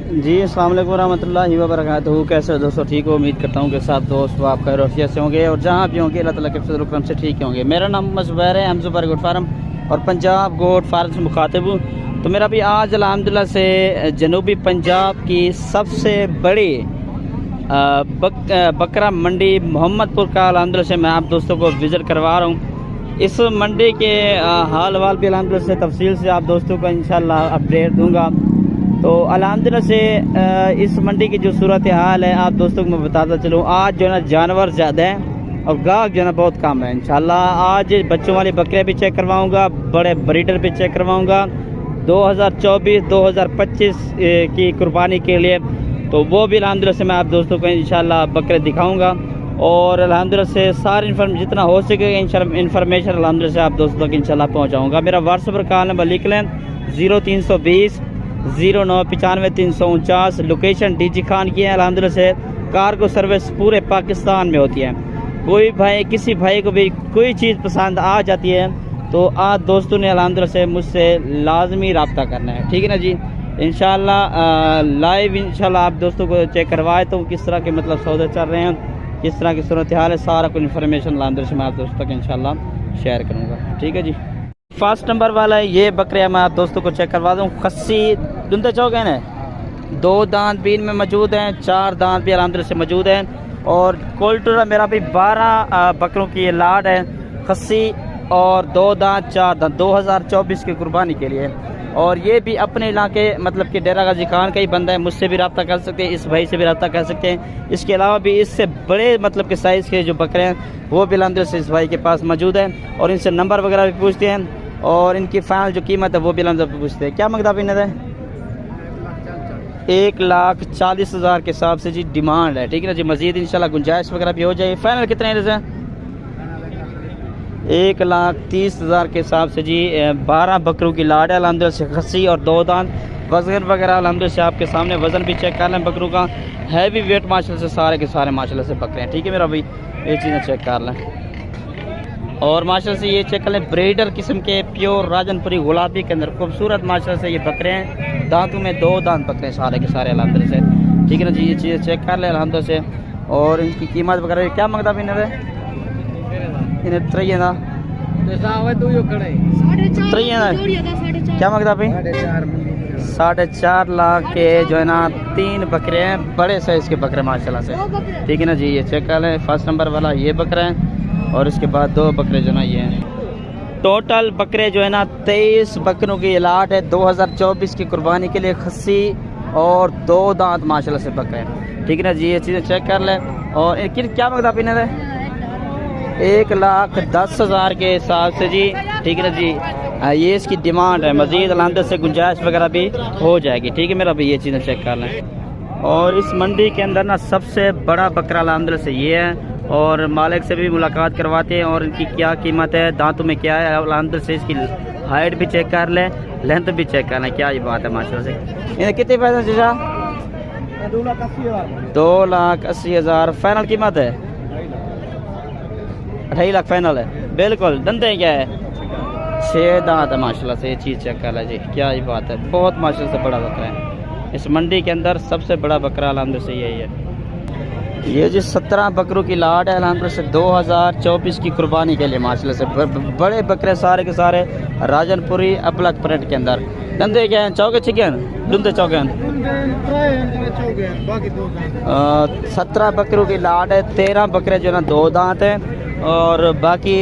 जी अस्सलाम वालेकुम रहमतुल्लाहि व बरकातहू। कैसे हो दोस्तों? ठीक हो? उम्मीद करता हूँ कि सब दोस्त आप खैर आफियत से होंगे और जहाँ भी होंगे अल्लाह ताला के फजल करम से ठीक होंगे। मेरा नाम ज़ुबैर है, हम ज़ुबैर गोट फार्म और पंजाब गोट फार्म से मुखातिब हूँ। तो मेरा भी आज अल्हम्दुलिल्लाह से जनूबी पंजाब की सबसे बड़ी बकरा मंडी मोहम्मदपुर का अल्हम्दुलिल्लाह से मैं आप दोस्तों को विज़िट करवा रहा हूँ। इस मंडी के हाल वाल भी अल्हम्दुलिल्लाह से तफसील से आप दोस्तों को इंशाल्लाह अपडेट दूँगा। तो अल्हम्दुलिल्लाह से इस मंडी की जो सूरत हाल है आप दोस्तों को मैं बताता चलूँ। आज जो है ना जानवर ज़्यादा हैं और गाहक जो है ना बहुत कम है। इंशाल्लाह आज बच्चों वाली बकरियाँ भी चेक करवाऊँगा, बड़े ब्रीडर भी चेक करवाऊँगा 2024-2025 की कुर्बानी के लिए। तो वो भी अल्हम्दुलिल्लाह से मैं आप दोस्तों को इंशाल्लाह बकरे दिखाऊँगा और अल्हम्दुलिल्लाह से सारी जितना हो सके इंफॉर्मेशन अल्हम्दुलिल्लाह से आप दोस्तों तक इंशाल्लाह पहुँचाऊँगा। मेरा व्हाट्सएप का नंबर लिख लें 0320 0995 349। लोकेशन डीजी खान की है। अल्हम्दुलिल्लाह से कार्गो सर्विस पूरे पाकिस्तान में होती है। कोई भाई किसी भाई को भी कोई चीज़ पसंद आ जाती है तो आज दोस्तों ने अल्हम्दुलिल्लाह से मुझसे लाजमी रब्ता करना है, ठीक है ना जी। इंशाल्लाह लाइव इंशाल्लाह आप दोस्तों को चेक करवाए तो किस तरह के मतलब सौदे चल रहे हैं, किस तरह की सूरत हाल है, सारा कुछ इन्फॉर्मेशन अल्हम्दुलिल्लाह से मैं आप दोस्तों तक इंशाल्लाह शेयर करूँगा, ठीक है जी। फर्स्ट नंबर वाला है ये बकरियाँ मैं आप दोस्तों को चेक करवा दूँ। खस्सी दुंदे चौक है ना, 2 दांत भी इनमें मौजूद हैं, 4 दांत भी अल्हम्दुलिल्लाह से मौजूद हैं और कोल्टूरा मेरा भी 12 बकरों की ये लाड है खस्सी और 2 दांत 4 दांत 2024 की कुर्बानी के लिए। और ये भी अपने इलाके मतलब कि डेरा गाजी खान का ही बंदा है, मुझसे भी रब्ता कर सकते हैं, इस भाई से भी रब्ता कर सकते हैं। इसके अलावा भी इससे बड़े मतलब के साइज़ के जो बकरे हैं वो भी अल्हम्दुलिल्लाह से इस भाई के पास मौजूद हैं और इनसे नंबर वगैरह भी पूछते हैं और इनकी फाइनल जो कीमत है वो भी अल्हम्दुलिल्लाह पूछते हैं। क्या मकदा भी है? 1,40,000 के हिसाब से जी डिमांड है, ठीक है ना जी। मज़ीद इंशाल्लाह गुंजाइश वगैरह भी हो जाए। फाइनल कितने है? 1,30,000 के हिसाब से जी 12 बकरों की लाड है अल्हम्दुलिल्लाह से खस्सी और 2 दांत। वज़न वगैरह अल्हम्दुलिल्लाह से आपके सामने वज़न भी चेक कर लें बकरों का। हैवी वेट माशाल्लाह से सारे के सारे माशाल्लाह से बकरे हैं, ठीक है मेरा भाई, ये चीज़ें चेक कर लें। और माशाल्लाह से ये चेक कर लें ब्रीडर किस्म के प्योर राजनपुरी गुलाबी के अंदर खूबसूरत माशाल्लाह से ये बकरे हैं। दांतों में 2 दांत बकरे हैं सारे के सारे अल्हम्दुलिल्लाह से, ठीक है ना जी। ये चीज़ें चेक कर लें अल्हम्दुलिल्लाह से। और इनकी कीमत वगैरह क्या मकदा भी इन्हें इन्हें ट्रेन का क्या मकदा भाई? 4.5 लाख के जो है ना 3 बकरे हैं, बड़े साइज़ के बकरे माशाल्लाह से, ठीक है ना जी। ये चेक कर लें फर्स्ट नंबर वाला ये बकरा है और इसके बाद 2 बकरे जो ना ये हैं। टोटल बकरे जो है ना 23 बकरों की लाट है 2024 की कुर्बानी के लिए खस्सी और 2 दांत माशाल्लाह से बकरे हैं, ठीक है ना जी। ये चीज़ें चेक कर लें। और इनकी क्या मकदा पीने है? 1,10,000 के हिसाब से जी, ठीक है ना जी। ये इसकी डिमांड है। मज़ीद अल्हम्दुलिल्लाह से गुंजाइश वगैरह भी हो जाएगी, ठीक है मेरा भाई। ये चीज़ें चेक कर लें। और इस मंडी के अंदर ना सबसे बड़ा बकरा अल्हम्दुलिल्लाह से ये है और मालिक से भी मुलाकात करवाते हैं और इनकी क्या कीमत है, दांतों में क्या है, अल्हम्दुलिल्लाह से इसकी हाइट भी चेक कर लें, लेंथ भी चेक कर लें। क्या ये बात है माशाल्लाह से। इन्हें कितने पैसे चाचा? 2,80,000 फाइनल कीमत है। 2.5 लाख फाइनल है बिल्कुल। धंधे क्या है? 6 दांत है माशाल्लाह से। ये चीज़ चेक कर लें जी, क्या ये बात है, बहुत माशाल्लाह से बड़ा बकरा है। इस मंडी के अंदर सबसे बड़ा बकरा अल्हम्दुलिल्लाह से यही है। ये जी 17 बकरों की लाड है अल्हम्दुलिल्लाह से 2024 की कुर्बानी के लिए माशाल्लाह से। बड़े बकरे सारे के सारे राजनपुरी अपलक प्रिंट के अंदर। धंधे क्या हैं? चौके चिकन दुंदे चौकन 17 बकरों की लाड है। 13 बकरे जो है ना 2 दांत हैं और बाकी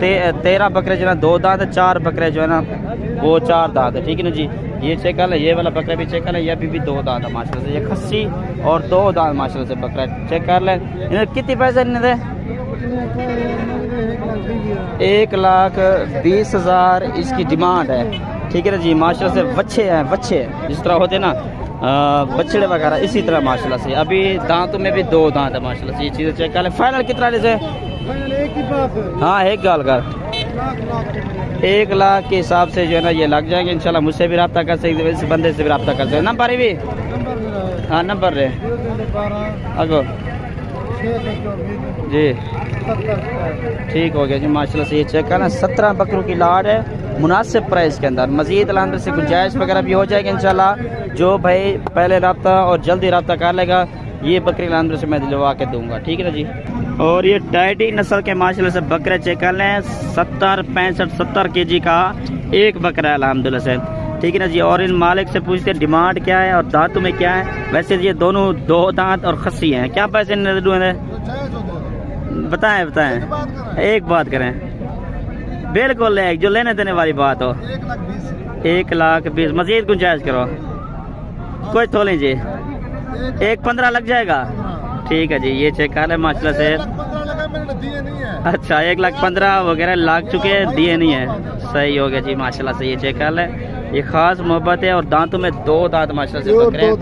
13 बकरे जो है ना 2 दांत है, 4 बकरे जो है ना वो 4 दांत है, ठीक है ना जी। ये चेक कर ले, ये वाला बकरा भी चेक कर ले, ये भी 2 दांत है माशाल्लाह से। ये खस्सी और 2 दांत माशाल्लाह से बकरा चेक कर ले। इन्हें कितने पैसे इन्हें दे? 1,20,000 इसकी डिमांड है, ठीक है ना जी। माशाल्लाह से बच्चे हैं, बच्चे जिस तरह होते हैं ना बछड़े वगैरह, इसी तरह माशाल्लाह से। अभी दांतों में भी 2 दांत है माशाल्लाह से। ये चीज़ें चेक कर ले। फाइनल कितना जैसे? हाँ एक गाल कर 1 लाख के हिसाब से जो है ना ये लग जाएंगे इंशाल्लाह। मुझसे भी रब्ता कर सकते, इस बंदे से भी रब्ता कर सकते। नंबर भी हाँ नंबर रे अगो जी ठीक हो गया जी माशाल्लाह से। ये चेक करना 17 बकरों की लाट है मुनासिब प्राइस के अंदर। मज़ीद अल्हम्दुलिल्लाह से गुंजाइश वगैरह भी हो जाएगी इंशाल्लाह। जो भाई पहले रब्ता और जल्दी रब्ता कर लेगा ये बकरी अल्हम्दुलिल्लाह से मैं दिलवा के दूंगा, ठीक है ना जी। और ये टाइटी नस्ल के माशाल्लाह से बकरे चेक कर लें 70 65 70 kg का एक बकरा है अल्हम्दुलिल्लाह से, ठीक है ना जी। और इन मालिक से पूछते हैं डिमांड क्या है और दांतों में क्या है। वैसे ये दोनों 2 दांत और खस्सी हैं, क्या पैसे बताएं बताएं, एक बात करें बिल्कुल एक जो लेने देने वाली बात हो। 1,20,000 मजीद गुंजाइश करो, कोई थोड़ी जी 1,15 लग जाएगा, ठीक है जी। ये चेक कर ले माशाल्लाह से। अच्छा 1,15,000 वगैरह लाग चुके हैं, दिए नहीं है, सही हो गया जी माशाल्लाह से। ये चेक कर ले, ये खास मोहब्बत है और दांतों में 2 दांत माशाल्लाह से बकरे हैं।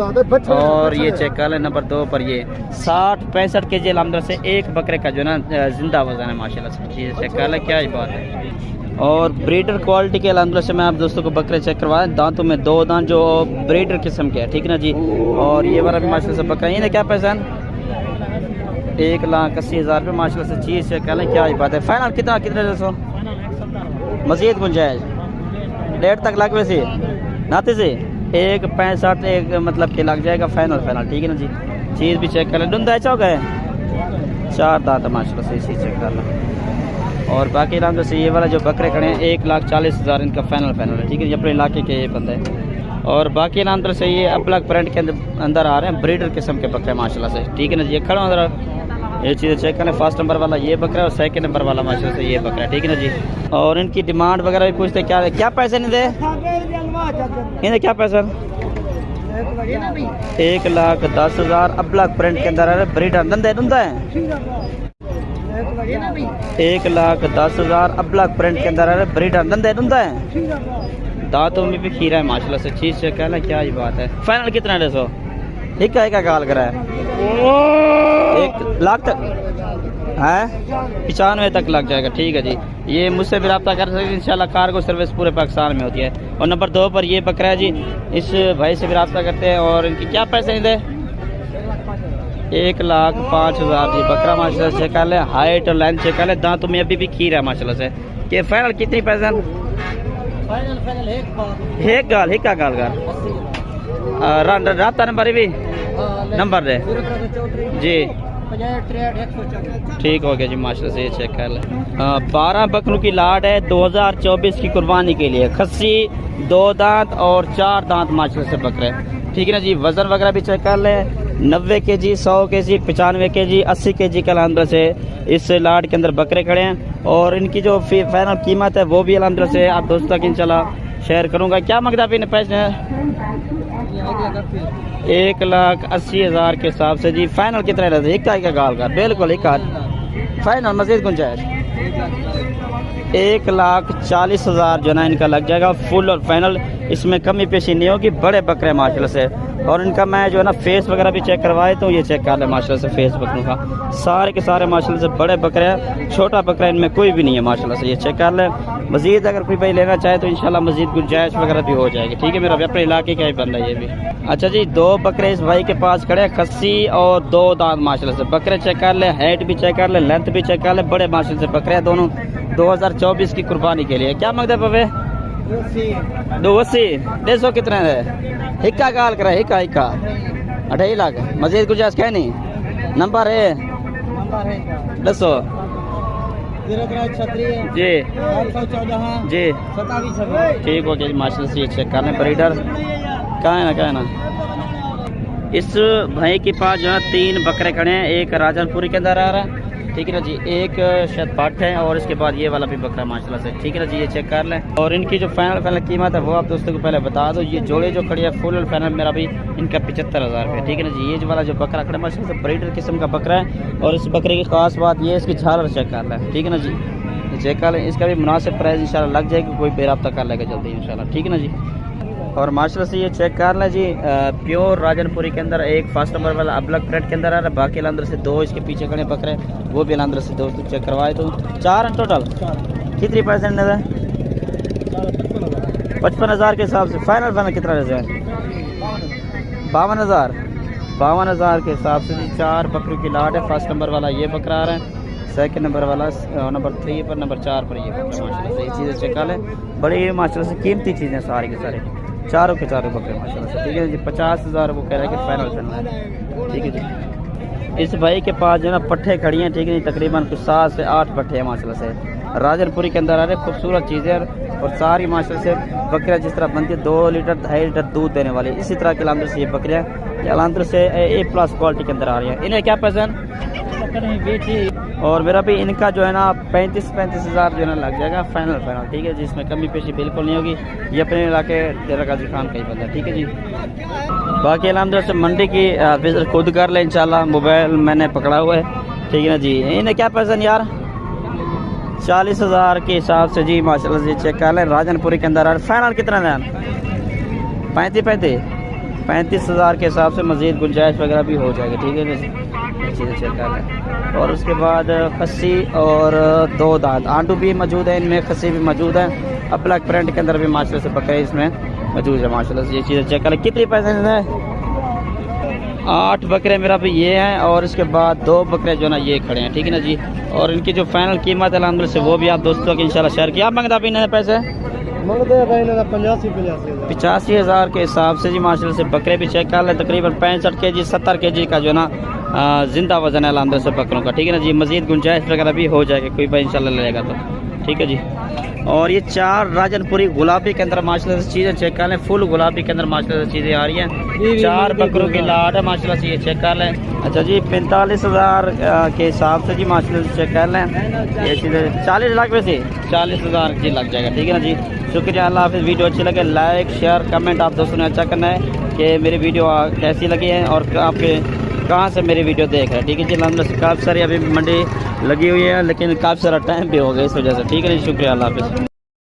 और ये चेक कर ले नंबर 2 पर ये 60-65 kg अल्हम्दुलिल्लाह से एक बकरे का जो ना जिंदा वजन है माशाल्लाह से। चीज़ चेक कर ले, क्या ही बात है। और ब्रीडर क्वालिटी के अल्हम्दुलिल्लाह से मैं आप दोस्तों को बकरे चेक करवाए, दांतों में 2 दांत जो ब्रीडर किस्म के है, ठीक है ना जी। और ये वाला भी माशाल्लाह से बकरा, ये क्या पैसा है 1,80,000 रुपये माशाल्लाह से। चीज़ चेक कर लें, क्या ही बात है। फाइनल कितना जैसो मजीद गुंजाइश 1.5 तक लग वैसे नाते से 1,65 एक मतलब के लग जाएगा फाइनल, ठीक है ना जी। चीज़ भी चेक कर लें, डुंदा ऐसा हो गए 4 दांत माशाल्लाह से, इसी चेक कर लें। और बाकी नाम से ये वाला जो बकरे खड़े हैं 1,40,000 इनका फाइनल है, ठीक है जी। अपने इलाके के ये बंदे हैं। और बाकी नाम से ये अपलग प्रिंट के अंदर आ रहे हैं ब्रीडर किस्म के बकरे माशाल्लाह से, ठीक है ना जी। ये खड़ा अंदर ये चीज़ें चेक करें, 1st नंबर वाला ये बकरा और 2nd नंबर वाला माशाल्लाह से ये बकरा, ठीक है ना जी। और इनकी डिमांड वगैरह भी पूछते क्या पैसे नहीं दे, इन्हें क्या पैसा 1,10,000 अपलग प्रिंट के अंदर ब्रीडर धंधा है 1,10,000 अपलग प्रिंट के अंदर ब्रीडर धंधा है। दांतों में भी खीरा है माशाल्लाह से। चीज़ से कहना, क्या ही बात है। फाइनल कितना है 100 एक का गाल करा है 1 लाख तक है 95 तक लग जाएगा, ठीक है जी। ये मुझसे भी रब्ता कर सकते इंशाल्लाह। कार्गो सर्विस पूरे पाकिस्तान में होती है। और नंबर 2 पर ये बकरा है जी, इस भाई से भी रब्ता करते हैं। और इनकी क्या पैसे नहीं दे 1,05,000 जी बकरा माशाल्लाह से। चेक कर ले, हाइट और लेंथ चेक कर ले, दांतों में अभी भी खीर है माशाल्लाह से। कि फाइनल कितनी पैसा एक गाल रब्ता नंबर भी नंबर दे जी, ठीक हो गया जी माशाल्लाह से। ये चेक कर ले 12 बकरों की लाट है 2024 की कुर्बानी के लिए। खस्सी 2 दांत और 4 दांत माशाल्लाह से बकरे, ठीक है ना जी। वजन वगैरह भी चेक कर ले 90 kg 100 kg 95 kg 80 kg का अल्हम्दुलिल्लाह से इस लाट के अंदर बकरे खड़े हैं। और इनकी जो फाइनल कीमत है वो भी अल्हम्दुलिल्लाह से आप दोस्तों तक इंशाल्लाह शेयर करूँगा। क्या मंगता भी पैसे 1,80,000 के हिसाब से जी। फाइनल कितना रहता है एक का गाल का बिल्कुल एक फाइनल मजीद गुंजाइश 1,40,000 जो ना इनका लग जाएगा फुल और फाइनल। इसमें कमी पेशी नहीं होगी, बड़े बकरे माशाल्लाह से। और इनका मैं जो है ना फेस वगैरह भी चेक करवाए तो ये चेक कर ले माशाल्लाह से। फेस बकरों का सारे के सारे माशाल्लाह से बड़े बकरे हैं, छोटा बकरा इनमें कोई भी नहीं है माशाल्लाह से। ये चेक कर ले। मजीद अगर कोई भाई लेना चाहे तो इंशाल्लाह मजीद गुंजाइश वगैरह भी हो जाएगी, ठीक है। मेरा अपने इलाके का ही बंदा ये भी। अच्छा जी 2 बकरे इस भाई के पास खड़े हैं, खस्सी और 2 दांत माशाल्लाह से। बकरे चेक कर ले, हाइट भी चेक कर ले, लेंथ भी चेक कर ले, बड़े माशाल्लाह से बकरे हैं दोनों 2024 की कुर्बानी के लिए। क्या मांगते पवे 280 150 कितने है हिक्का गाल करा हिक्का 2.5 लाख मजीद गुंजाइश कह नहीं। नंबर है 200 जी जी ठीक हो गया माशाल्लाह से। चेक करने ब्रीडर कहाँ है ना इस भाई के पास जो है 3 बकरे खड़े हैं। एक राजनपुरी के अंदर आ रहा है, ठीक है ना जी। एक शायद पाठ है और इसके बाद ये वाला भी बकरा माशाल्लाह से, ठीक है ना जी। ये चेक कर लें। और इनकी जो फाइनल कीमत है वो आप दोस्तों को पहले बता दो। ये जोड़े जो खड़ी है फुल और फाइनल मेरा भी इनका 75,000 रुपये, ठीक है ना जी। ये जो वाला जो बकरा खड़ा माशाल्लाह से ब्रीडर किस्म का बकरा है। और इस बकरे की खास बात ये है इसकी झालर चेक कर लें, ठीक है ना जी। चेक कर लें, इसका भी मुनासिब प्राइस इंशाल्लाह लग जाएगी, कोई बेराब्ता कर लेगा जल्दी इंशाल्लाह, ठीक है ना जी। और माशाल्लाह से ये चेक कर लें जी प्योर राजनपुरी के अंदर एक 1st नंबर वाला अपलग प्रिंट के अंदर आ रहा है। बाकी अंदर से 2 इसके पीछे खड़े बकरे वो भी अंदर से दोस्तों चेक करवाए तो 4 हैं टोटल। कितनी परसेंट है 55,000 के हिसाब से। फाइनल कितना रहता है 52,000 52,000 के हिसाब से जी 4 बकरी की लाट है। फर्स्ट नंबर वाला ये बकरा आ रहा है, सेकंड नंबर वाला नंबर 3 पर, नंबर 4 पर ये बकरा माशाल्लाह से। ये चीज़ें चेक कर लें, बड़ी माशाल्लाह से कीमती चीज़ें सारी के सारे, चारों के चारों बकरे माशाल्लाह से। ठीक है जी 50,000 वो कह रहा है कि फाइनल करना है। ठीक है जी, इस भाई के पास जो है ना पट्ठे खड़ी हैं। ठीक है जी, तकरीबन कुछ 7 से 8 पट्ठे हैं माशाल्लाह से। राजनपुरी के अंदर आ रहे खूबसूरत चीज़ें और सारी माशाल्लाह से बकरियाँ जिस तरह बनती है 2 लीटर 2.5 लीटर दूध देने वाली, इसी तरह के अलहमदुलिल्लाह से ये बकरियाँ अलहमदुलिल्लाह से A+ क्वालिटी के अंदर आ रही हैं। इन्हें क्या पसंद और मेरा भी इनका जो है ना 35,000 जो है ना लग जाएगा फाइनल। ठीक है जी, इसमें कमी पेशी बिल्कुल नहीं होगी। ये अपने इलाके डेरा गाजी खान का ही बंदा। ठीक है जी, बाकी अलहमदुलिल्लाह से मंडी की विजिट खुद कर ले इंशाल्लाह, मोबाइल मैंने पकड़ा हुआ है। ठीक है ना जी, इन्हें क्या पसंद यार 40,000 के हिसाब से जी माशाल्लाह से चेक कर लें। राजनपुरी के अंदर फाइनल कितना दें 35,000 के हिसाब से मज़ीद गुंजाइश वगैरह भी हो जाएगी। ठीक है ना जी, चीज़ें चेक कर लें। और उसके बाद खस्सी और 2 दांत आंडू भी मौजूद है, इनमें खस्सी भी मौजूद है। अब ब्लैक प्रिंट के अंदर भी माशाल्लाह से बकरे इसमें मौजूद है माशाल्लाह से। ये चीज़ें चेक कर लें। कितनी पैसे है 8 बकरे मेरा भी ये हैं और इसके बाद 2 बकरे जो ना ये खड़े हैं। ठीक है ना जी, और इनकी जो फाइनल कीमत है अल्हम्दुलिल्लाह से वो भी आप दोस्तों के इंशाल्लाह शेयर किया। आप मंगता भी इन्होंने पैसे 85,000 के हिसाब से जी माशाल्लाह से। बकरे भी चेक कर लें, तकरीबन 65 kg 70 kg का जो ना जिंदा वजन है अल्हम्दुलिल्लाह से बकरों का। ठीक है ना जी, मज़ीद गुंजाइश वगैरह भी हो जाएगी, कोई भाई इंशाल्लाह लेगा तो। ठीक है जी, और ये 4 राजनपुरी गुलाबी के अंदर माशाल्लाह से चीज़ें चेक कर लें, फुल गुलाबी के अंदर माशाल्लाह से चीज़ें आ रही हैं। 4 बकरों की लाट है माशाल्लाह से, ये चेक कर लें। अच्छा जी 45,000 के हिसाब से जी माशाल्लाह से चेक कर लें। ये चीज़ें 40 लाख में से 40,000 जी लग जाएगा। ठीक है ना जी, शुक्रिया, अल्लाह हाफ़िज़। वीडियो अच्छी लगे लाइक शेयर कमेंट आप दोस्तों ने अच्छा करना है कि मेरी वीडियो कैसी लगी है और आपके कहाँ से मेरी वीडियो देख रहे हैं। ठीक है जी, अल्हम्दुलिल्लाह से काफ़ी सारी अभी मंडी लगी हुई है, लेकिन काफ़ी सारा टाइम भी हो गया इस वजह से। ठीक है जी, शुक्रिया, अल्लाह हाफ़िज़।